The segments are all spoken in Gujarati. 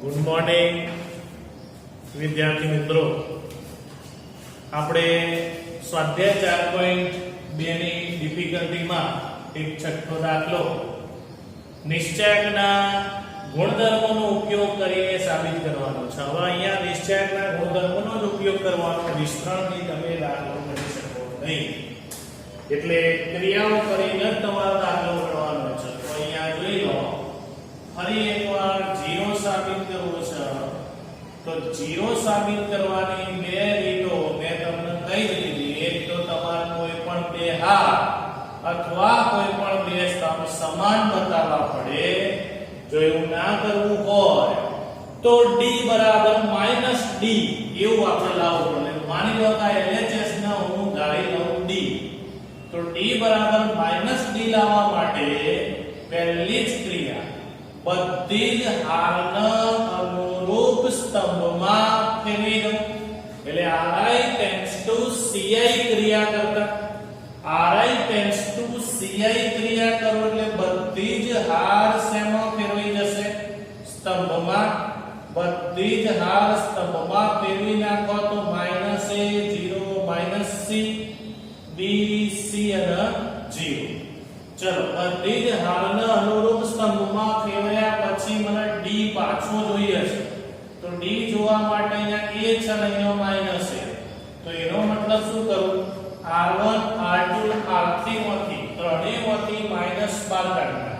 ગુડ મોર્નિંગ વિદ્યાર્થી મિત્રો, આપણે સ્વાધ્યાય 4.2 ની ડિફિકલ્ટીમાં એક છઠ્ઠો દાખલો નિશ્ચયકના ગુણધર્મોનો ઉપયોગ કરીને સાબિત કરવાનો છે. હવે અહીંયા નિશ્ચયકના ગુણધર્મોનો જ ઉપયોગ કરવાનો, વિસ્તરણથી તમે દાખલો કરી શકો નહીં. એટલે ક્રિયાઓ કરીને જ તમારો દાખલો કરવાનો છે. તો અહીંયા જોઈ લો, ફરી એકવાર 0 સાબિત કરવો છે. તો 0 સાબિત કરવાની બે રીતો મેં તમને કહી દીધી. એક તો તમારે કોઈ પણ બે હાર અથવા કોઈ પણ બે સ્તંભ સમાન બતાવવા પડે. જો એવું ના કરવું હોય તો d બરાબર -d એવું આપણે લાવવું પડે. માની લો કે LHS ના હું ધારી લઉં d, તો d બરાબર -d લાવવા માટે પહેલી જ ક્રિયા બધી જ હારના અનુરૂપ સ્તંભમાં ફેરવી દો. એટલે Ri tends to Ci ક્રિયા કરતા Ri tends to Ci ક્રિયા કરો એટલે બધી જ હાર શેમાં ફેરવી જશે? સ્તંભમાં. બધી જ હાર સ્તંભમાં ફેરવી નાખો તો -a 0 -c b c અને 0. ચલો, બધી જ હારના અનુરૂપ સ્તંભમાં ફેરવ્યા પછી મને d પાછો જોઈએ છે. તો d જોવા માટે અહીંયા a છે અને અહીંયા માઈનસ છે. તો એનો મતલબ શું કરું? r1 r2 r3 માંથી ત્રણેયમાંથી -12 કાઢી.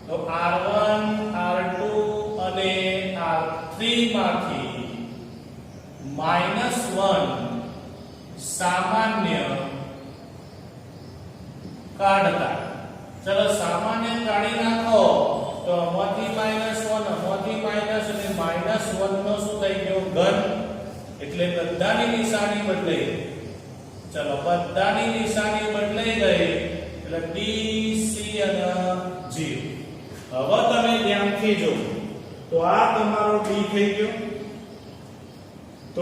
તો r1 r2 અને r3 માંથી -1 સામાન્ય કાઢતા. ચલો, સામાન્ય કાઢી નાખો તો આમાંથી -1 આમાંથી માઈનસ અને -1 નો શું થઈ ગયો? ઘન. એટલે બધાની નિશાની બદલાઈ ગઈ. ચલો, બધાની નિશાની બદલાઈ ગઈ એટલે b c અને 0. હવે તમે ધ્યાનથી જો તો આ તમારો d થઈ ગયો. તો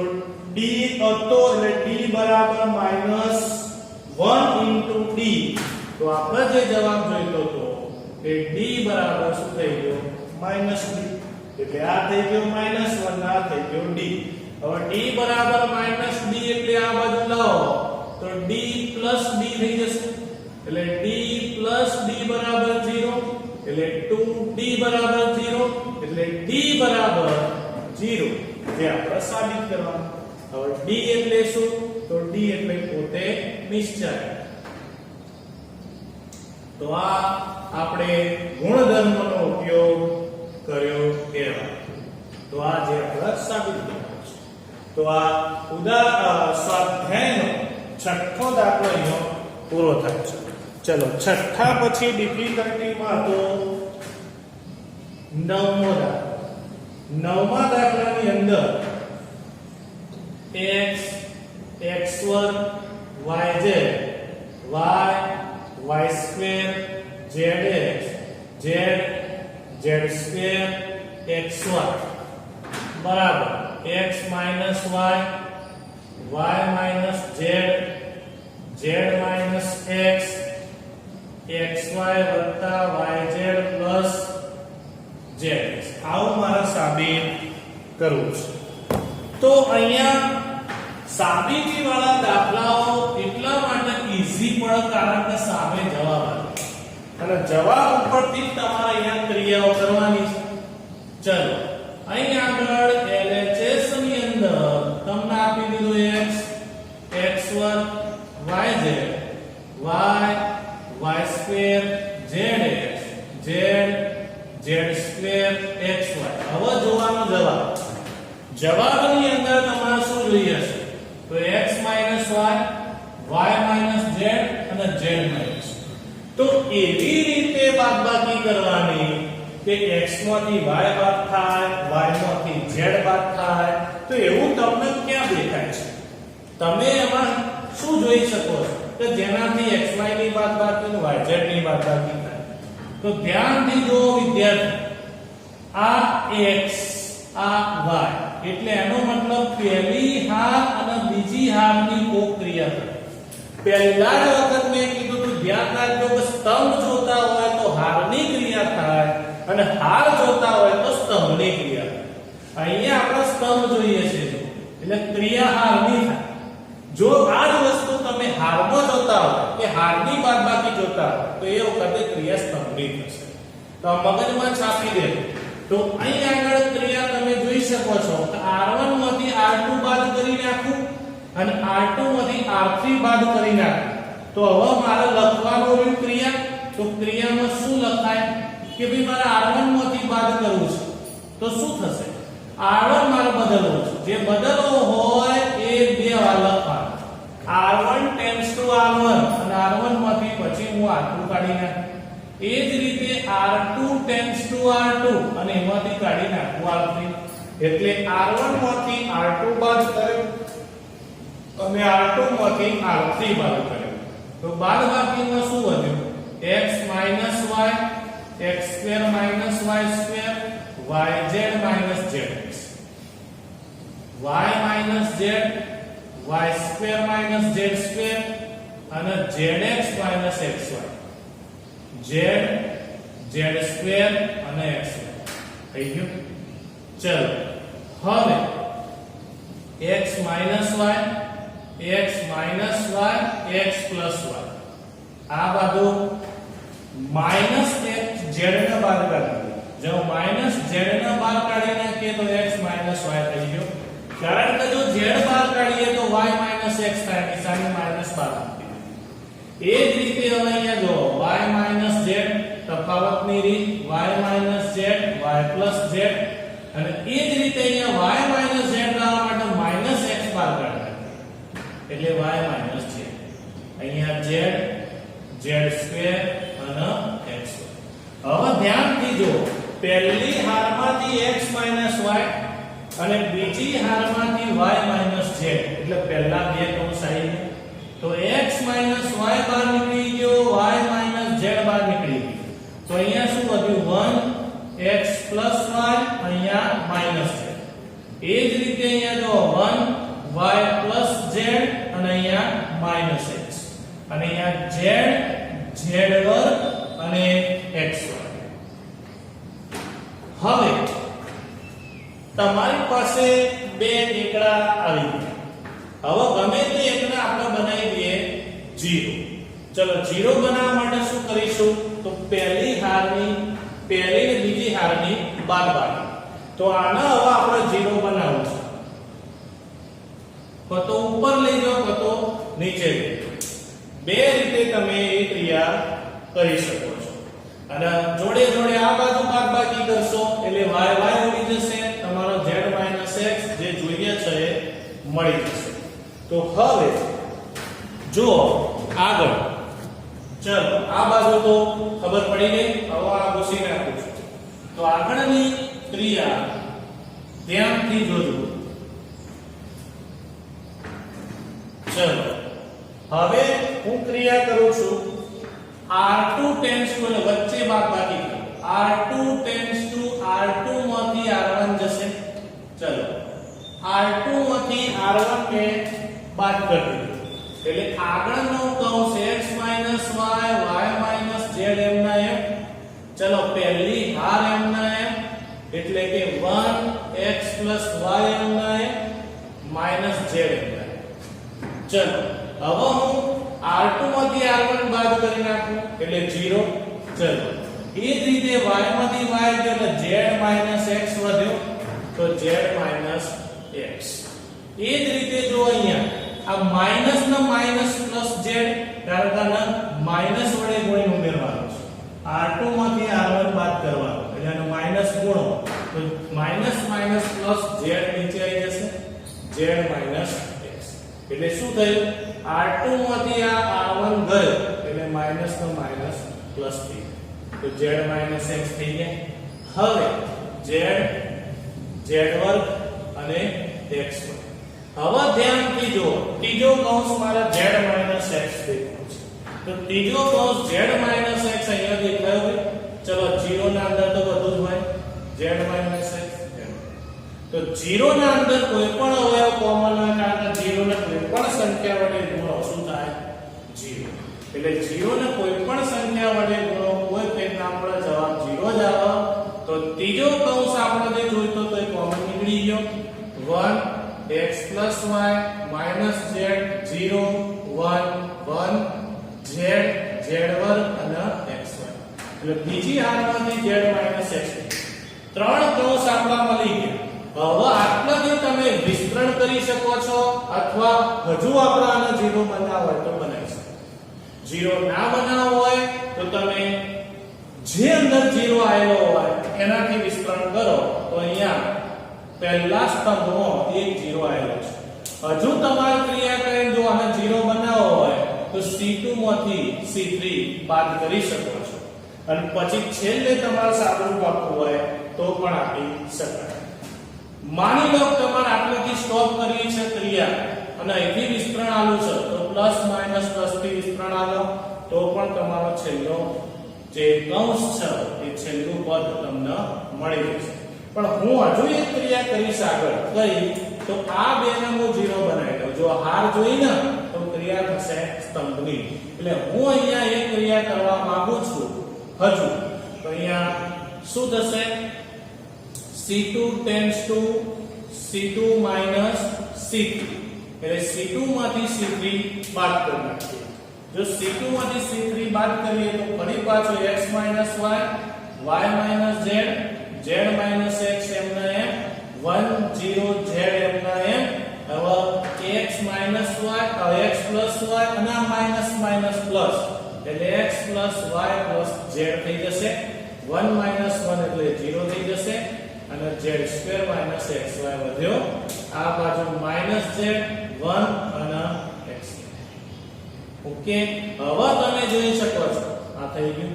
d હતો એટલે d બરાબર -1 * d. તો આપણે જે જવાબ જોઈતો હતો એ d બરાબર શું થઈ ગયો? -d. એટલે આ થઈ ગયો -1, આ થઈ ગયો d. હવે d બરાબર -d એટલે આ બાજુ લાવો તો d + d થઈ જશે. એટલે d + d બરાબર 0 એટલે 2d બરાબર 0 એટલે d બરાબર 0 જે આપણે સાબિત કરવાનું. હવે d એટલે શું? તો d એટલે પોતે નિશ્ચય. તો આ આપણે ગુણધર્મનો ઉપયોગ કર્યો કહેવાય. તો આ જે આપણે સાબિત કરવાનું છે. તો આ સ્વાધ્યાયનો છઠ્ઠો દાખલો અહીંયા પૂરો થાય છે. ચલો, છઠ્ઠા પછી ડિફિકલ્ટીમાં તો નવમો દાખલો. નવમા દાખલાની અંદર x x1 yz y y2 zx z z2 xy બરાબર x - y y - z z - x xy + yz + zx. આવું મારે સાબિત કરવું છે. તો અહીંયા સાબિતી વાળા દાખલાઓ એટલા માટે ઈઝી પડે કારણ કે સામે જવાબ આવે અને જવાબ ઉપરથી તમારે અહીંયા ક્રિયાઓ કરવાની છે. ચલો, અહીંયા આગળ LHS ની અંદર તમને આપી દીધું x x1 yz y y2 zx z z2 xy. હવે જોવાનો જવાબની અંદર તમારે શું જોઈએ છે? તો x - y y - z અને z - તો એવી રીતે બાદબાકી કરવાની કે x માંથી y બાદ થાય, y માંથી z બાદ થાય. તો એવું તમને ક્યાં દેખાય છે? તમે એમાં શું જોઈ શકો છો કે જેનાથી xy ની બાદબાકી અને yz ની બાદબાકી થાય. તો ધ્યાનથી જો વિદ્યાર્થી, આ x આ y એટલે એનો મતલબ પહેલી હાર અને બીજી હારની કોક્રિયા થાય. પહેલા જ વખત મેં કીધું તો ધ્યાન રાખજો કે સ્તંભ જોતા હોય તો હારની ક્રિયા થાય અને હાર જોતા હોય તો સ્તંભની ક્રિયા થાય. અહીંયા આપણે સ્તંભ જોઈએ છે એટલે ક્રિયા હારની થાય. જો આ જ વસ્તુ તમે હારમાં જોતા હો કે હારની બાદબાકી જોતા હો તો એ વખતે ક્રિયા સ્તંભની થશે. તો મગજમાં છાપી દે. તો અહીં આગળ ક્રિયા તમે જોઈ શકો છો કે R1 માંથી R2 બાદ કરી નાખું અને R2 માંથી R3 બાદ કરી નાખું. તો હવે મારે લખવાનું રહ્યું ક્રિયા. તો ક્રિયામાં શું લખાય કે ભાઈ મારે R1 માંથી બાદ કરવું છે તો શું થશે? R1 મારે બદલવો છે. જે બદલવો હોય એ બે વાર લખવાનું. R1 ટેન્ડ્સ ટુ R1 અને R1 માંથી પછી હું R2 કાઢી નાખું. એ જ રીતે R2 ટેન્ડ્સ ટુ R2 અને એમાંથી કાઢી નાખું R3. એટલે R1 માંથી R2 બાદ કર્યો અને R2 માંથી R3 બાદ કર્યો. તો બાદબાકીમાં શું વધ્યું? x - y x² - y² yz - zx y - z y² - z² અને zx - xy z z² અને xy થઈ ગયું. ચલો હવે x - y x - y x + y આ બાજુ માઈનસ x z ને બહાર કાઢી. જો માઈનસ z ને બહાર કાઢી નાખીએ તો x - y થઈ ગયો. કારણ કે જો z બહાર કાઢીએ તો y - x થાય. નિશાની માઈનસ બહાર આપી. એ જ રીતે હવે અહીંયા જો y - z તફાવતની રીત y - z y + z અને એ જ રીતે અહીંયા y - z લાવવા માટે -x બહાર કાઢી. એટલે y - z અહીંયા z z² અને xy. હવે ધ્યાનથી જો પહેલી હારમાંથી x - y અને બીજી હારમાંથી y - z એટલે પહેલા બે કૌંસ આવી ગયા. તો x - y બહાર નીકળી ગયો, y - z બહાર નીકળી ગયો. તો અહીંયા શું વધ્યું? 1 x + y અહીંયા -z. એ જ રીતે અહીંયા જો 1 y + z અને અહીંયા -x અને અહીંયા z z² અને xy. હવે તમારી પાસે બે એકડા આવી ગયા. હવે ગમે તે એકડા આપણે બનાવી દઈએ 0. ચલો 0 બનાવવા માટે શું કરીશું? તો પહેલી હારની પહેલી ને બીજી હારની બાદબાકી. તો આને હવે આપણે 0 બનાવવું છે. તો ઉપર લઈ જાઓ તો નીચે લઈ જાઓ. બે રીતે તમે એ ક્રિયા કરી શકો છો. અને જોડે જોડે આ બાજુ બાદબાકી કરશો એટલે y ઉડી જશે. તમારો z - x જે જોઈએ છે એ મળી જશે. તો હવે જો આગળ ચલો આ બાજુ તો ખબર પડી ગઈ. હવે આ ઘૂસી નાખું છું. તો આગળની ક્રિયા ધ્યાનથી જોજો. ચલો હવે હું ક્રિયા કરું છું. R2 ટેન્ડ્સ ટુ એટલે વચ્ચે બાદબાકી કરો. R2 ટેન્ડ્સ ટુ R2 માંથી R1 જશે. ચલો R2 માંથી R1 ને બાદ કરી દો. એટલે આગળનો કૌંસ x - y y - z એમના એમ. ચલો પહેલી હાર એમના એમ એટલે કે 1 x + y એમના એમ - z એમના એમ. ચલો હવે હું R2 માંથી R1 બાદ કરી નાખું એટલે 0. ચલો એ જ રીતે y માંથી y ગયો એટલે z - x વધ્યો તો z - x. એ જ રીતે જો અહીંયા આ માઈનસ ને માઈનસ પ્લસ z કારણ કે માઈનસ વડે ગુણી ઉમેરવાનું છે. R2 માંથી R1 બાદ કરવાનું એટલે આનો માઈનસ ગુણો તો માઈનસ માઈનસ પ્લસ z નીચે આવી જશે z - x. એટલે શું થયું? R2 માંથી આ R1 ગયો એટલે માઈનસ નો માઈનસ પ્લસ થઈ ગયો તો z - x થઈ ગયા. હવે z z² અને xy. હવે ધ્યાનથી જો ત્રીજો કૌંસ મારા z - x દેખાય છે. તો ત્રીજો કૌંસ z - x અહીંયા દેખાયો હોય. ચલો 0 ના અંદર તો બધું જ હોય z - x. તો 0 ના અંદર કોઈ પણ અવયવ કોમન હોય કારણ કે 0 ને કોઈ પણ સંખ્યા વડે ગુણો શું થાય? 0. એટલે 0 ને કોઈ પણ સંખ્યા વડે ગુણો કોઈ કંઈ આપણો જવાબ 0 જ આવે. તો તો ત્રીજો કૌંસ આપણે જે જોઈતો તો એ કોમન નીકળી ગયો 1 x + y - z 0 1 1 z z2 અને xy એટલે બીજી હારમાંથી z - x ત્રણ કૌંસ આપણા મળી ગયા હવે આટલા જે તમે વિસ્તરણ કરી શકો છો અથવા હજુ આપણે આને 0 બનાવવો હોય તો બનાવી શકો 0 ના બનાવવો હોય તો તમે જે અંદર 0 આવેલો હોય એનાથી વિસ્તરણ કરો તો અહીંયા પહેલા સ્તંભમાં એક 0 આવેલો છે હજુ તમારે ક્રિયા કરીને જો આને 0 બનાવવો હોય તો C2 માંથી C3 બાદ કરી શકો છો અને પછી છેલ્લે તમારે સાદુરૂપ આપવું હોય તો પણ આપી શકાય માની લો તમારે આટલાથી સ્ટોપ કરવી છે ક્રિયા અને અહીંથી વિસ્તરણ આલું છે તો પ્લસ માઈનસ 10 થી વિસ્તરણ આલો તો પણ તમારો છેલ્લો જે કૌંસ છે એ છેલ્લું પદ તમને મળી જશે પણ હું હજુ એક ક્રિયા કરીશ આગળ કઈ તો આ બેને હું 0 બનાવી દઉં જો હાર જોઈ ને તો ક્રિયા થશે સ્તંભની એટલે હું અહીંયા એક ક્રિયા કરવા માંગુ છું હજુ તો અહીંયા શું થશે C2 tends to C2 minus C3 એટલે C2 માંથી C3 બાદ કરી નાખીએ જો C2 માંથી C3 બાદ કરીએ તો ફરી પાછો x - y y - z z - x એમના એમ 1 0 z એમના એમ હવે x - y x + y અને માઈનસ માઈનસ પ્લસ એટલે x + y + z થઈ જશે 1 - 1 એટલે 0 થઈ જશે અને z2 - xy વધ્યો આ બાજુ -z 1 અને x ઓકે હવે તમે જોઈ શકો છો આ થઈ ગયું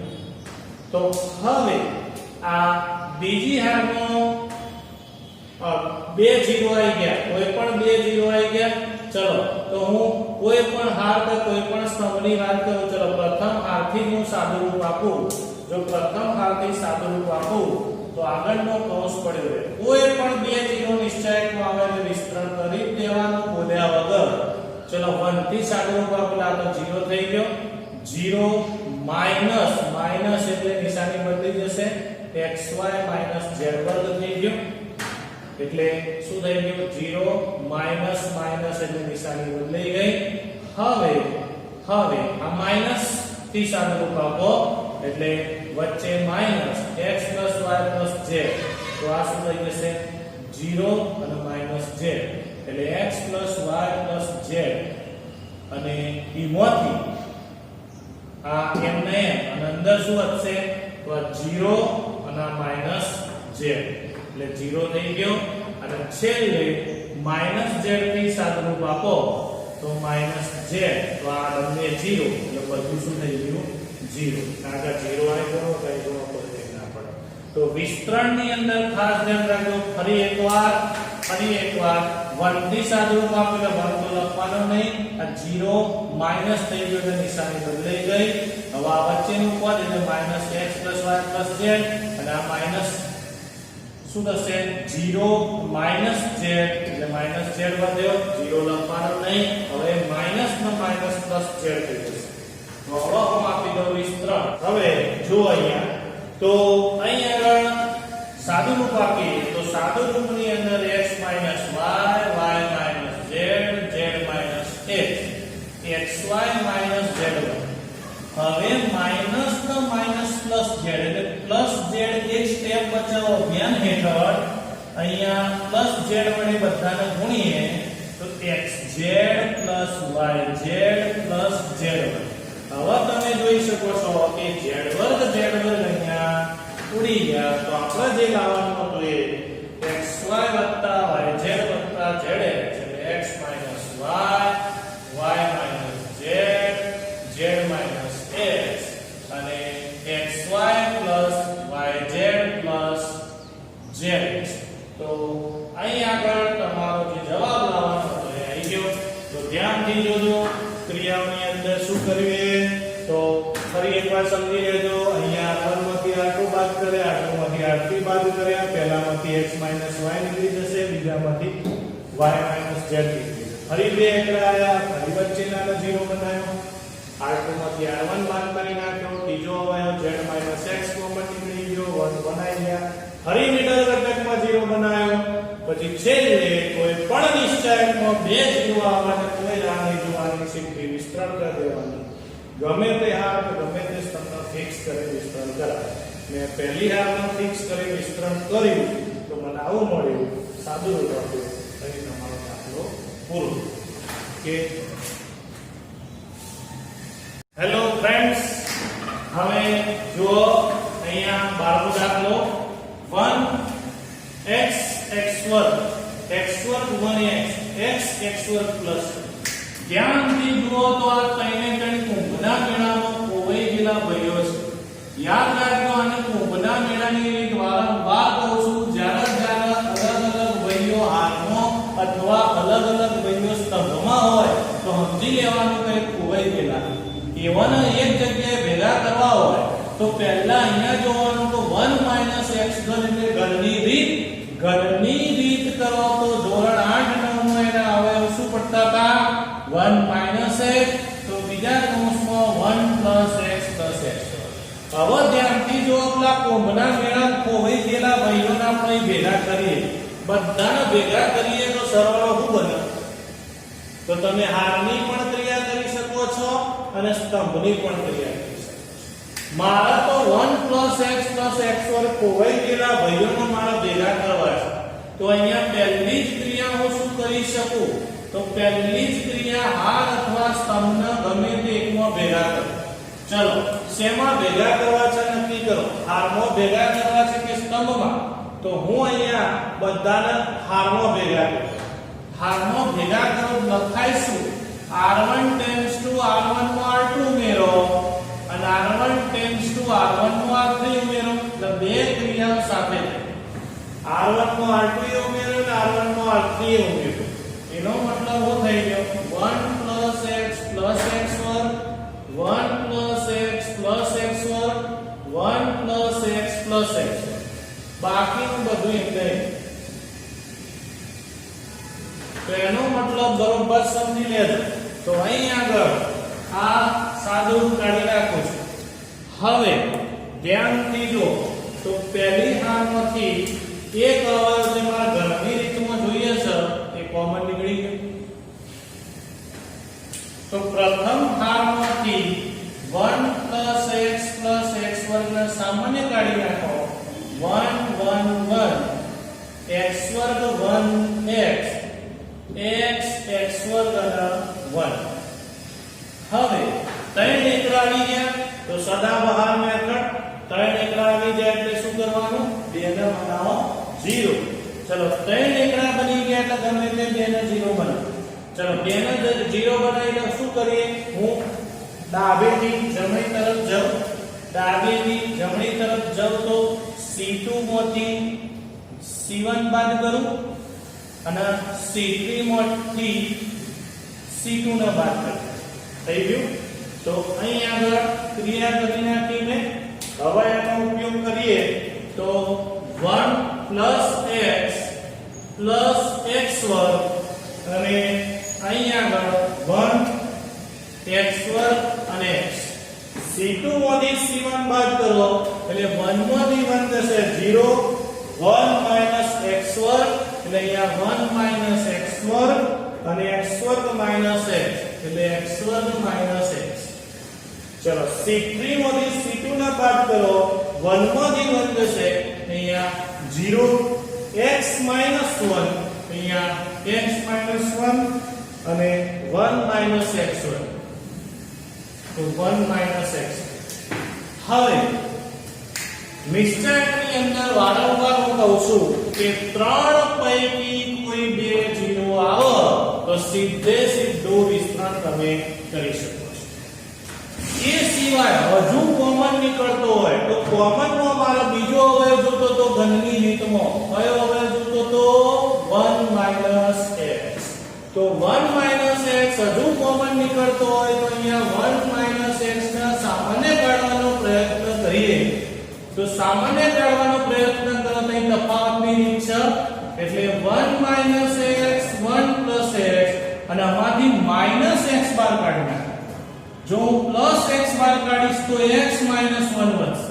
તો હવે આ બીજી હારમાં બે 0 આવી ગયા કોઈ પણ બે 0 આવી ગયા ચલો તો હું કોઈ પણ હાર કે કોઈ પણ સ્તંભની વાત કરું ચલો પ્રથમ હારથી હું સાદુરૂપ આપું જો પ્રથમ હારથી સાદુરૂપ આપું તો આગળનો કૌંસ પડ્યો રહે કોઈ પણ બે 0 નિશ્ચયકમાં આવે એટલે વિસ્તરણ કરી દેવાનું બોલ્યા વગર ચલો 1 થી સાદુરૂપ આપેલા તો 0 થઈ ગયો 0 માઈનસ માઈનસ એટલે નિશાની બદલી જશે xy - z2 થઈ ગયો એટલે શું થઈ ગયું 0 માઈનસ માઈનસ એટલે નિશાની બદલાઈ ગઈ હવે આ માઈનસ થી સાદુરૂપ આપો એટલે વચ્ચે માઈનસ x + y + z તો આ શું થઈ જશે 0 અને માઈનસ z એટલે x + y + z અને ઈમાંથી આ m ને m અને અંદર શું વધશે તો 0 અને માઈનસ z એટલે 0 થઈ ગયો અને છેલ્લે -z થી સાદુરૂપ આપો તો -z તો આ બંને 0 એટલે બધું શું થઈ ગયું 0 કાકા 0 આને ગણો કઈ ગણો પડે ના પડે તો વિસ્તરણની અંદર ખાસ ધ્યાન રાખજો ફરી એકવાર 1 થી સાદુરૂપ આપો એટલે 1 તો લખવાનો નહીં આ 0 માઈનસ થઈ ગયો એટલે નિશાની બદલાઈ ગઈ હવે આ વચ્ચેનું પદ એટલે -x + y + z અને આ માઈનસ શું થશે 0 - z એટલે -z વધ્યો 0 લખવાનો નહીં હવે માઈનસ નો માઈનસ પ્લસ z થઈ જશે તો હવે હું આપી દઉં વિસ્તરણ હવે જો અહીંયા તો અહીં આગળ સાદુરૂપ આપીએ તો સાદુરૂપની અંદર x - y y - z z - x xy - z1 હવે માઈનસ નો માઈનસ પ્લસ z એટલે પ્લસ z એક સ્ટેપ બચાવો અભિયાન હેઠળ અહીંયા પ્લસ z વડે બધાને ગુણીએ તો xz + yz + z1 હવે તમે જોઈ શકો છો કે z2 અહીંયા ઉડી ગયા તો આપણે જે લાવવાનું હતું એ xy + yz + zx એટલે x - y y - z z - x અને xy + yz + zx તો અહીં આગળ તમારો જે જવાબ લાવવાનો હતો એ આવી ગયો તો ધ્યાનથી જોજો ક્રિયાઓની અંદર શું કરવું તો ફરી એકવાર સમજી લેજો અહીંયા r1 માંથી r2 બાદ કરે r2 માંથી r3 બાદ કર્યા પહેલામાંથી x - y નીકળી જશે બીજામાંથી y - z નીકળી જશે ફરી બે એકડા આયા ફરી વચ્ચેનાનો 0 બનાવ્યો r2 માંથી r1 બાદ કરી નાખ્યો ત્રીજો આવ્યો z - x કોમન નીકળી ગયો 1 બનાવી ગયા ફરી મિડલ ઘટકમાં 0 બનાવ્યો, પછી છેલ્લે કોઈ પણ નિશ્ચયકમાં બે જીરો આવવાને કોઈ રાહ નહીં જોવાની, સીધી વિસ્તરણ કરી દેવાનું. ગમે તે હાર કે ગમે તે સ્તંભને ફિક્સ કરી વિસ્તરણ કરાય. મેં પહેલી હારને ફિક્સ કરી વિસ્તરણ કર્યું તો મને આવું મળ્યું, સાદું રૂપ આપ્યું. અહીં તમારો દાખલો પૂરો. કે હેલો ફ્રેન્ડ્સ, હવે જુઓ અહીંયા 12મો દાખલો 1x x2 1x x2 plus. ધ્યાનથી જુઓ તો આ ત્રણે ત્રણ કુંભના મેળામાં ખોવાઈ ગયેલા ભાઈઓ છે. યાદ રાખજો, આને કુંભના મેળાની રીત વારંવાર કહું છું. જ્યારે જ્યારે અલગ અલગ ભાઈઓ હાથમાં અથવા અલગ અલગ ભાઈઓ સ્તંભમાં હોય તો સમજી લેવાનું કે ખોવાઈ ગયેલા. એવાને એક જગ્યાએ ભેગા કરવા હોય તો પહેલા અહીંયા જોવાનું તો 1 - x ઘન એટલે ઘનની રીત. ઘનની રીત કરો તો ધોરણ 8 9 માં એના અવયવ શું પડતા હતા? 1 - x. તો બીજા કૌંસમાં 1 + x + x. હવે ધ્યાનથી જો આપણા કુંભના મેળા ખોવાઈ ગયેલા ભાઈઓને આપણે ભેગા કરીએ, બધાને ભેગા કરીએ તો સરવાળો શું બને? તો તમે હારની પણ ક્રિયા કરી શકો છો અને સ્તંભની પણ ક્રિયા કરી શકો છો. મારા તો 1 + x + x2 ખોવાઈ ગયેલા ભાઈઓને મારા ભેગા કરવા છે. તો અહીંયા પહેલી જ ક્રિયા હું શું કરી શકું? તો પહેલી જ ક્રિયા હાર અથવા સ્તંભને ગમે તે એકમાં ભેગા કરો. ચલો, શેમાં ભેગા કરવા છે નક્કી કરો. હારમાં ભેગા કરવા છે કે સ્તંભમાં? તો હું અહીંયા બધાને હારમાં ભેગા કરું. હારમાં ભેગા કરો લખાઈશું r1 → r1 નો r2 ઉમેરો અને r1 → r1 નો r3 ઉમેરો. એટલે બે ક્રિયાઓ સાથે r1 નો r2 ઉમેરો અને r1 નો r3 ઉમેરો. એનો મતલબ શું થઈ ગયો? 1 + x + x2 1 + x + x2 1 + x + x2. બાકીનું બધું એટલે તો એનો મતલબ બરોબર સમજી લેજો. તો અહીં આગળ આ સાદું કાઢી નાખું છું. હવે ધ્યાનથી જો તો પહેલી હારમાંથી એક અવયવ જે મારા ઘરની રીતમાં જોઈએ છે એ કોમન નીકળી ગયો. તો પ્રથમ હારમાંથી 1 + x + x2 ને સામાન્ય કાઢી નાખો. 1 1 1 x2 1x x x2 અને 1. હવે ત્રણ એકડા આવી ગયા તો સદાબહાર મેથડ. ત્રણ એકડા આવી જાય એટલે શું કરવાનું? 2 ને બનાવો 0. ચલો, ત્રણ એકડા બની ગયા એટલે ગમે તે 2 ને 0 બનાવો. ચલો, 2 ને 0 બનાવીને શું કરીએ? હું ડાબેથી જમણી તરફ જાઉં. ડાબેથી જમણી તરફ જાઉં તો c2 માંથી c1 બાદ કરું અને c3 માંથી c2 ને બાદ કરું. થઈ ગયું? તો અહીં આગળ ક્રિયા કરી નાખી મેં. હવે એનો ઉપયોગ કરીએ તો 1 + x + x2 અને અહીં આગળ 1 x2 અને x. c2 માંથી c1 બાદ કરો એટલે 1 માંથી 1 થશે 0. 1 - x2 એટલે અહીંયા 1 - x2 અને x2 - x એટલે x2 - x. ચલો, c3 માંથી c2 ને બાદ કરો 1 માંથી 1 થશે અહીંયા 0. x - 1 અહીંયા x - 1 અને 1 - x2 તો 1 - x. હવે નિશ્ચયકની અંદર વારંવાર હું કહું છું કે ત્રણ પૈકી કોઈ બે જીરો આવે તો સીધે સીધું વિસ્તરણ તમે કરી શકો છો. એ સિવાય હજુ કોમન નીકળતો હોય તો કોમનમાં મારે બીજો અવયવ જોતો તો ઘનની રીતમાં. કયો અવયવ જોતો તો? 1 - x. તો 1 - x હજુ કોમન નીકળતો હોય તો અહીંયા 1 - x ને સામાન્ય કાઢવાનો પ્રયત્ન કરીએ. તો સામાન્ય કાઢવાનો પ્રયત્ન કરો તો અહીં તફાવતની રીત છે. એટલે 1 - x 1 + x અને આમાંથી -x બાર કાઢી નાખો. જો હું +x બાર કાઢીશ તો x - 1 બનશે.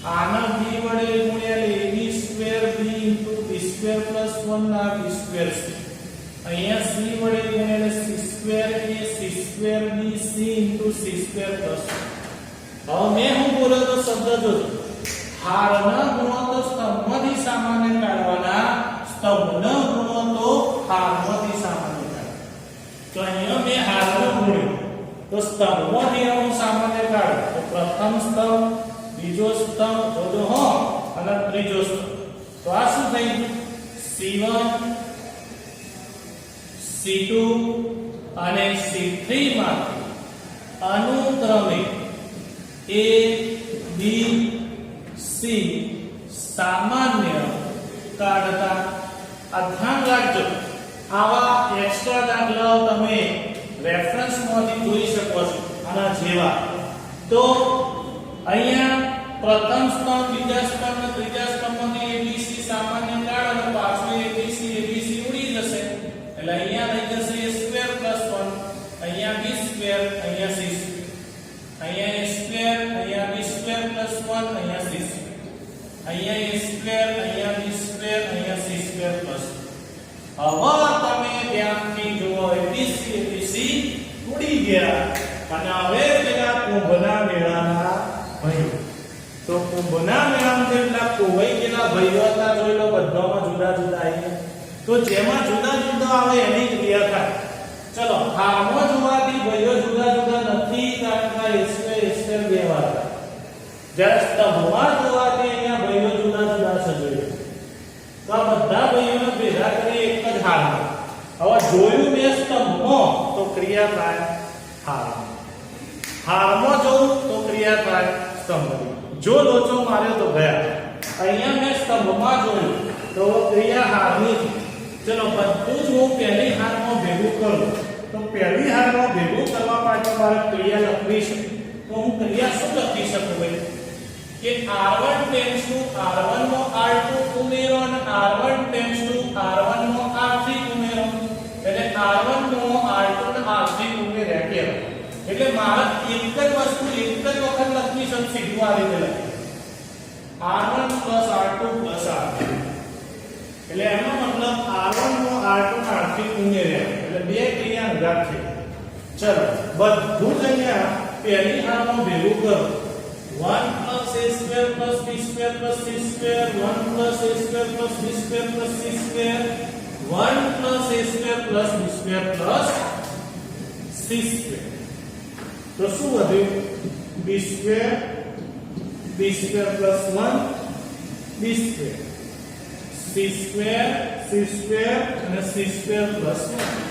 c² પ્લસ હવે મેં હું બોલ્યો તો શબ્દ જોજો હારના ગુણોત્તર સ્તંભમાંથી સામાન્ય કાઢવાના સ્તંભના ગુણોત્તર હારમાંથી સામાન્ય કાઢવાના તો અહીંયા મેં હારનો ગુણ્યો તો સ્તંભમાંથી હું સામાન્ય કાઢું તો પ્રથમ સ્તંભ બીજો સ્તંભ જોજો હો અને ત્રીજો સ્તંભ તો આ શું થઈ C1 C2 અને C3 માંથી અનુક્રમે A B C સામાન્ય કાઢતા આ ધ્યાન રાખજો આવા એક્સ્ટ્રા દાખલાઓ તમે રેફરન્સ માંથી જોઈ શકો છો આના જેવા તો અહીંયા પ્રથમ સ્તંભ બીજા સ્તંભ અને ત્રીજા સ્તંભમાંથી ABC સામાન્ય કાઢ અને પાછું ABC ઉડી જશે એટલે અહીંયા રહી જશે A² + 1 અહીંયા B² અહીંયા C² અહીંયા A² અહીંયા B² + 1 અહીંયા C² અહીંયા A² અહીંયા B² અહીંયા C² + હવે તમે ધ્યાનથી જુઓ ABC ઉડી ગયા અને હવે પેલા કુંભના મેળાના ભાઈઓ તો કુંભના મેળામાં જેટલા કોવાઈ ગયેલા ભાઈઓ હતા જોઈ લો બધામાં જુદા જુદા આવી તો જેમાં જુદા જુદા આવે એની ક્રિયા થાય ચલો હારમાં જોવાથી ભાઈઓ જુદા જુદા નથી કારણ કે A² બે વાર જ્યારે સ્તંભમાં જોવાથી અહીંયા ભાઈઓ જુદા જુદા છે જોઈ તો આ બધા ભાઈઓને ભેગા કરી એક જ હારમાં હવે જોયું બે સ્તંભમાં તો ક્રિયા થાય હારમાં જોઉં તો ક્રિયા થાય સ્તંભની જો લોચો માર્યો તો ગયા અહીંયા મેં સ્તંભમાં જોયું તો ક્રિયા હારની ચલો બધું જ હું પહેલી હારમાં ભેગું કરું તો પહેલી હારમાં ભેગું કરવા માટે મારે ક્રિયા લખવી છે તો હું ક્રિયા શું લખી શકું ભાઈ કે R1 tends to R1 no R2 ઉમેરો અને R1 tends to R1 no R3 ઉમેરો એટલે R1 નો R2 ને R3 ઉમેર્યા કેમ એટલે મારે એક જ વસ્તુ એક જ વખત લખવી છે સીધું આ રીતે લખી R1 + R2 + R3 એટલે એનો મતલબ R1 નો R2 ને R3 ઉમેર્યા એટલે બે ક્રિયા અંગાત છે ચલો બધું જ અહીંયા પહેલી હારમાં ભેગું કરો 1 + A² + B² + C² 1 + A² + B² + C² 1 + A² + B² + C² તો શું વધ્યું B² + 1 B² C² અને C² + 1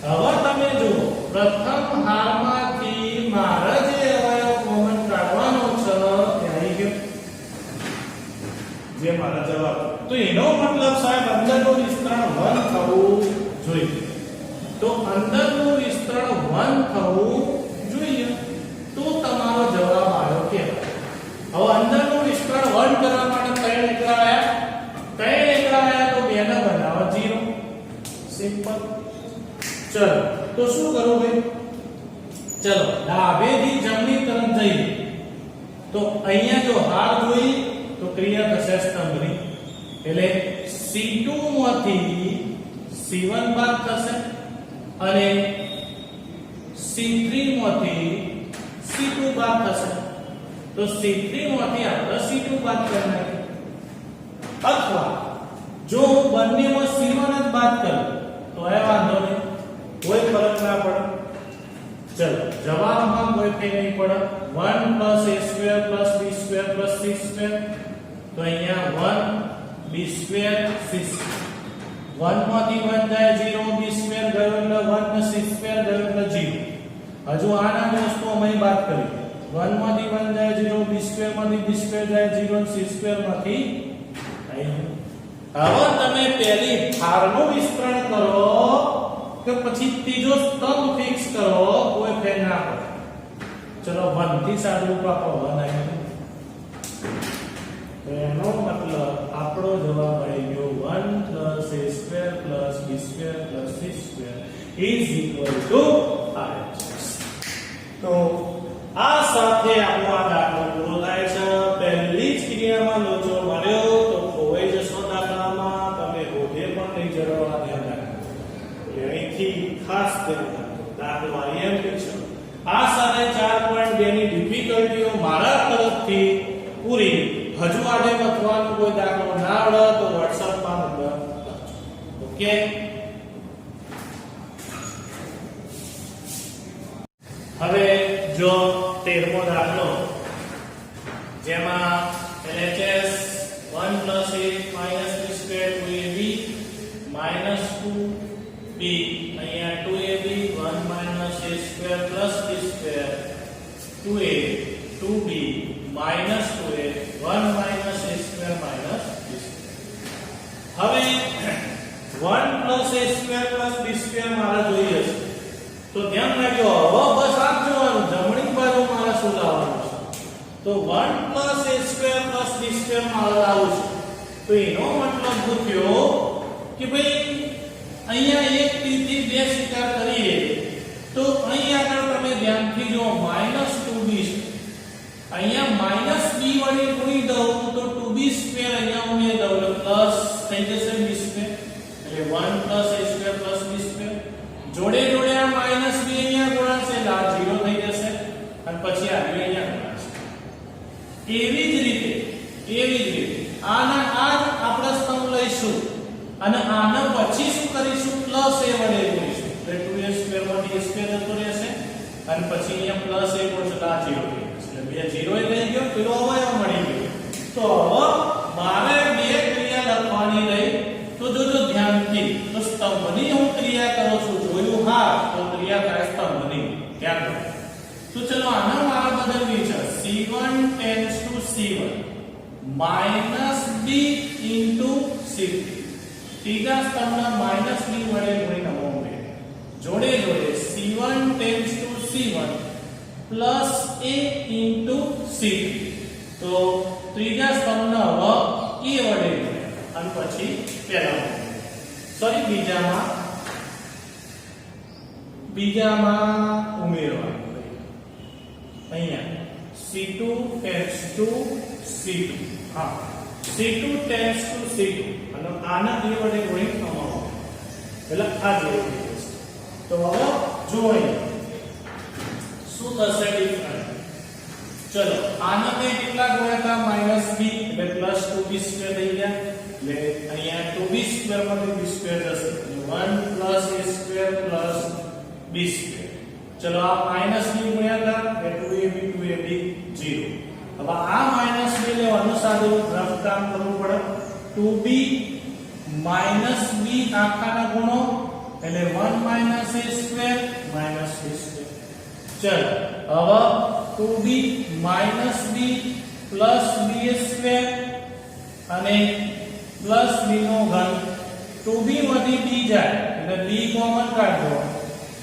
હવે તમે જુઓ પ્રથમ હારમાંથી મારે જે અવયવ કોમન કાઢવાનો છે એ આવી ગયો જે મારા જવાબ તો એનો મતલબ સાહેબ અંદરનું વિસ્તરણ 1 થવું જોઈએ તો અંદરનું વિસ્તરણ 1 થવું જોઈએ તો તમારો જવાબ આવ્યો કે હવે અંદરનું વિસ્તરણ 1 કરવા માટે 3 એકડા આયા તો 2 ને બનાવો 0 સિમ્પલ ચલો તો શું કરું ભાઈ ચલો ડાબેથી જમણી તરફ જઈએ તો અહીંયા જો હાર જોઈ તો ક્રિયા થશે સ્તંભની એટલે C2 માંથી C1 બાદ થશે અને C3 માંથી C2 બાદ થશે તો C3 માંથી આપણે C2 બાદ કરી નાખીએ અથવા જો બંનેમાં C1 જ બાદ કરું તો એ વાંધો નહીં કોઈ ફરક ના પડે ચલો જવાબમાં કોઈ ફેર નહીં પડે 1 + A² + B² + C² તો અહીંયા 1 B² C² 1 માંથી 1 જાય 0 B² ગયો એટલે 1 ને C² ગયો એટલે 0 હજુ આના વસ્તુ અમે બાદ કરી 1 માંથી 1 જાય 0 B² માંથી B² જાય 0 C² માંથી હવે તમે પહેલી હારનું વિસ્તરણ કરો કે પછી ત્રીજો સ્તંભ ફિક્સ કરો કોઈ ફેર ના પડે ચલો 1 થી સાદુરૂપ આપો 1 આવી તો એનો મતલબ આપણો જવાબ આવી ગયો 1 + A² + B² + C² = RHS તો આ સાથે આપણો આ દાખલો પૂરો થાય છે પહેલી જ ક્રિયામાં લોચો મળ્યો તો ખોવાઈ જશો દાખલામાં તમે રોજે પણ નહીં જરવા ધ્યાન રાખજો અહીંથી ખાસ કરીને દાખલો IMP છે આ સાથે 4 નથી પૂરી. હજુ આને વધવાનો કોઈ દાખલો ના આવડે તો WhatsApp માં નંબર લખજો. ઓકે, હવે જો 13મો દાખલો જેમાં LHS 1 + a - b square 2ab minus 2b અહીંયા 2ab 1 - a square plus b square 2a 2b minus 2a 1 minus a square minus b square. હવે 1 plus a square plus b square મારા જોઈએ છે તો ધ્યાન રાખજો. હવે બસ આ જોવાનું જમણી બાજુ મારા શું લાવવાનું છે તો 1 plus a square plus b square મારા લાવવું છે. તો એનો મતલબ શું થયો કે ભાઈ અહીંયા એક થી બે સ્વીકાર કરીએ તો અહીંયા આગળ તમે ધ્યાનથી જો -2b અહીંયા -b વડે ગુણી દઉં તો 2b સ્ક્વેર અહીંયા ઉમેરી દઉં એટલે પ્લસ થઈ જશે b સ્ક્વેર એટલે 1 + a square plus b square જોડે જોડે આ -b અહીંયા ગુણાશે એટલે આ 0 થઈ જશે અને પછી આ અહીંયા ગુણાશે. એવી જ રીતે આના આ આપણે સ્તંભ લઈશું અને આના પછી શું કરીશું પ્લસ a વડે ગુણીશું એટલે 2a square માંથી a square જતો રહેશે અને પછી અહીંયા પ્લસ a ગુણશું એટલે આ 0 થઈ જશે એટલે બે 0 એ થઈ ગયો પેલો અવયવ મળી ગયો. તો હવે મારે બે ક્રિયા લખવાની રહી તો જોજો ધ્યાનથી તો સ્તંભની હું ક્રિયા કરું છું જોયું હા તો ક્રિયા થાય સ્તંભની ધ્યાન રાખો. તો ચલો આના મારા બદલવી છે c1 tends to c1 minus b into c3 ત્રીજા સ્તંભના -b વડે ગુણીને ઉમેરે જોડે જોડે c1 tends to c1 plus a into c3 તો ત્રીજા સ્તંભના હવે e વડે ગુણે અને પછી પહેલા સોરી બીજામાં ઉમેરવાનું અહીંયા c2 tends to c2 હા c2 tends to c2 અને આના બે વડે ગુણી થવાનો એટલે આ જેવું થઈ જશે. તો હવે જોઈએ શું થશે ડિફરન્ટ. ચલો આના બે કેટલા ગુણ્યા -b એટલે +2b સ્ક્વેર થઈ ગયા એટલે અહીંયા 2b સ્ક્વેર માંથી b સ્ક્વેર જશે 1 + a સ્ક્વેર + b સ્ક્વેર. ચલો આ -b ગુણ્યા એટલે 2ab 0. હવે આ -b લેવાનું સાદું રફ કામ કરવું પડે 2b - b આખાના ગુણો એટલે 1 - a સ્ક્વેર - b સ્ક્વેર. ચલ હવે 2b - b plus b square અને પ્લસ b નો ઘન 2b માંથી b જાય એટલે b કોમન કાઢો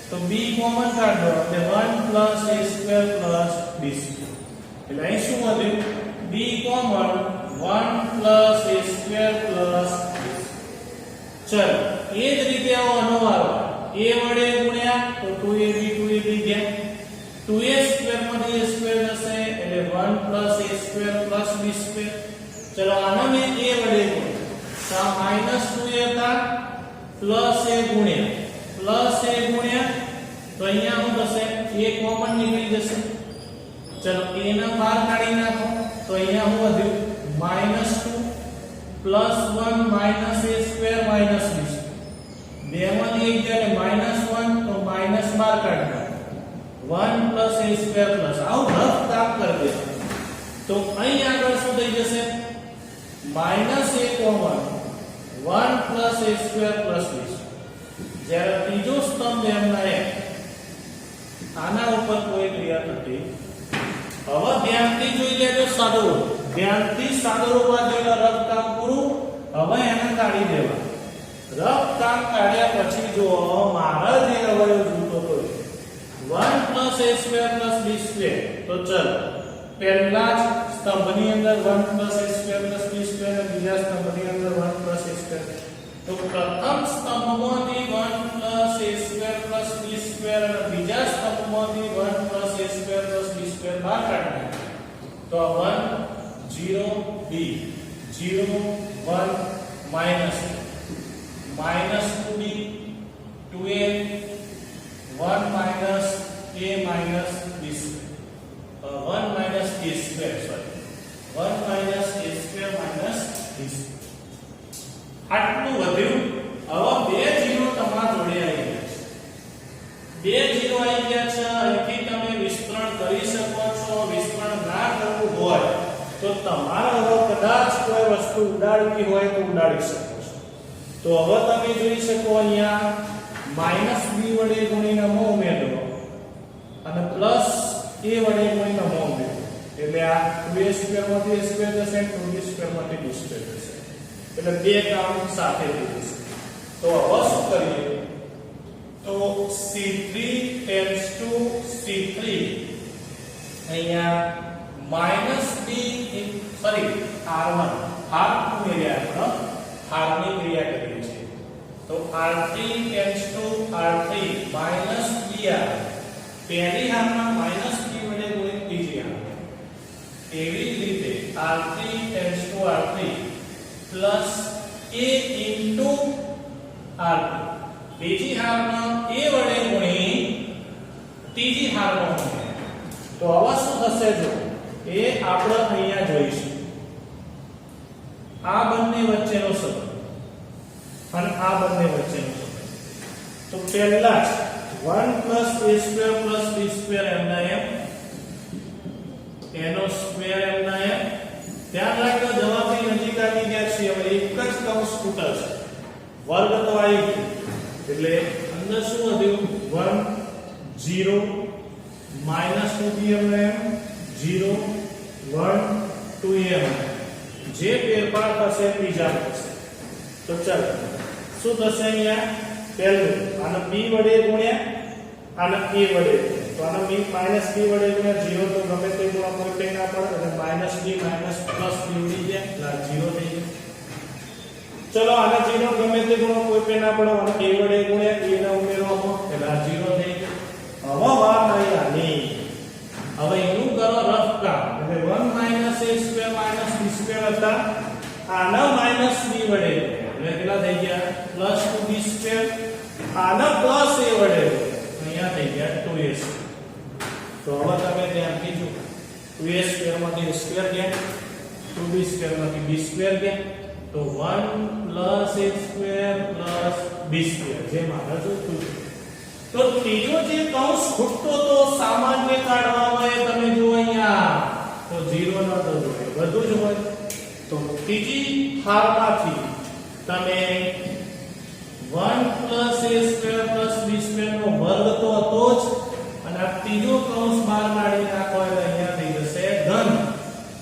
તો b કોમન કાઢો એટલે 1 + a સ્ક્વેર + b સ્ક્વેર એટલે અહીં શું વધ્યું b common 1 + a square + b. ચલ એ જ રીતે આનો વારો a વડે ગુણ્યા તો 2ab ગયા 2a સ્ક્વેર માંથી a સ્ક્વેર જશે એટલે 1 + a સ્ક્વેર + b સ્ક્વેર. ચલો આને મેં a વડે ગુણ્યા તો -2a હતા પ્લસ a ગુણ્યા તો અહીંયા શું થશે a કોમન નીકળી જશે. ચલો a ના બહાર કાઢી નાખો તો અહીંયા શું વધ્યું -2 + 1 - a સ્ક્વેર - b સ્ક્વેર બે માં એક જાય -1 તો માઈનસ બહાર કાઢી નાખો 1 + a સ્ક્વેર પ્લસ આવું રફ કામ કરી દે તો અહીં આગળ શું થઈ જશે -a common 1 + a square + b. જ્યારે ત્રીજો સ્તંભ એમના એક આના ઉપર કોઈ ક્રિયા થતી હવે ધ્યાનથી જોઈ લેજો સાદું ધ્યાનથી સાદું રૂપમાં જોઈને રફ કામ પૂરું. હવે એને કાઢી દેવા રફ કામ કાઢ્યા પછી જો મારા જે અવયવ જોતો તો 1 + a સ્ક્વેર + b સ્ક્વેર તો ચલ પહેલા જ સ્તંભની અંદર 1 + a સ્ક્વેર + b સ્ક્વેર અને બીજા સ્તંભની અંદર 1 + a સ્ક્વેર તો પ્રથમ સ્તંભમાંથી 1 + a સ્ક્વેર + b સ્ક્વેર અને બીજા સ્તંભમાંથી 1 + a સ્ક્વેર + b સ્ક્વેર બહાર કાઢીએ તો 1 0 b 0 1 -2b 2a 1 - a - b square 1 - a square sorry તો તમારે હવે કદાચ કોઈ વસ્તુ ઉડાડવી હોય તો ઉડાડી શકો છો. તો હવે તમે જોઈ શકો અહીંયા -b વડે ગુણીને મો ઉમેરો અને પ્લસ a વડે ગુણીને મો ઉમેરો એટલે આ 2a² માંથી a² જશે અને 2b² માંથી b² જશે એટલે બે કામ સાથે થઈ જશે. તો હવે શું કરીએ તો C3 tends to C3 અહીંયા -b R1 હાર ઉમેર્યા હારની ક્રિયા કરીએ છીએ તો R3 tends to R3 -br પહેલી હારમાં -b વડે ગુણિત બીજી હાર એવી જ રીતે R3 tends to R3 plus a into R2 બીજી હારમાં a વડે ગુણી ત્રીજી હારમાં તો હવે શું થશે જો એ આપણે અહીંયા જોઈશું આ બંને વચ્ચેનો સંબંધ અને આ બંને વચ્ચેનો સંબંધ તો પહેલા 1 + a² + b² એમના એમ એનો સ્ક્વેર એમના એમ ધ્યાન રાખજો જવાબની નજીક આવી ગયા છે હવે એક જ કૌંસ ખૂટે છે વર્ગ તો આવી ગયો એટલે અંદર શું વધ્યું 1 0 -2m 0 1 2m જે ફેરફાર થશે બીજા થશે તો ચાલો શું થશે અહીંયા પહેલું આને b વડે ગુણ્યા આને a વડે તો આને b વડે ગુણ્યા 0 તો ગમે તે ગુણો કોઈ કઈ ના પડે એટલે -b +b ઉડી ગયા એટલે 0 થઈ ગયું ચલો આને 0 ગમે તે ગુણો કોઈ કઈ ના પડે અને a વડે ગુણ્યા a ને ઉમેરવામાં એટલે 0 થઈ ગયું હવે વાત આવી આની હવે એનું કરો રફ કામ એટલે 1 - a² - b² હતા આના -b વડે એટલે કેટલા થઈ ગયા +2b² આના +a વડે અહીંયા થઈ ગયા 2a² તો હવે તમે ધ્યાનથી જો 2a² માંથી a² ગયા 2b² માંથી b² ગયા તો 1 + a² + b² જે મારા જોતું તો ત્રીજો જે કૌંસ ખૂટતો તો સામાન્ય કાઢવાનો એ તમે જુઓ અહીંયા તો 0 ન તો જોઈએ બધું જ હોય તો ત્રીજી હારમાંથી તમે 1 + a² + b² નો વર્ગ તો હતો જ અને આ ત્રીજો કૌંસ બહાર કાઢી નાખો એટલે અહીંયા થઈ જશે ઘન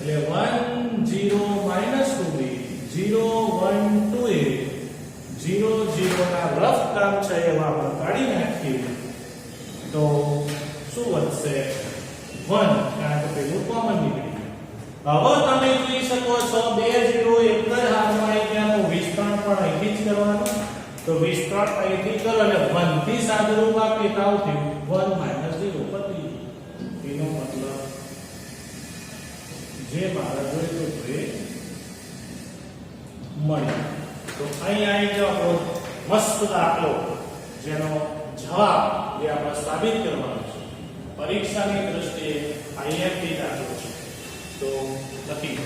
એટલે 1 0 - 2b 0 1 2a 0 0 ના રફ કામ છે એવા આપણે કાઢી નાખીએ તો શું વધશે 1 કારણ કે પેલું કોમન નીકળી હવે તમે જોઈ શકો છો 2 0 એક જ હારમાં આવી ગયા તો વિસ્તરણ પણ અહીંથી જ કરવાનું તો વિસ્તરણ અહીંથી કરો એટલે 1 થી સાદુરૂપ આપી તો આવું થયું 1 - 0 પતી એનો મતલબ જે મારા જોઈતું એ મળે તો અહીં આવી ગયો આપણો મસ્ત દાખલો જેનો જવાબ જે આપણે સાબિત કરવાનો છે પરીક્ષાની દ્રષ્ટિએ IMP દાખલો છે તો લખી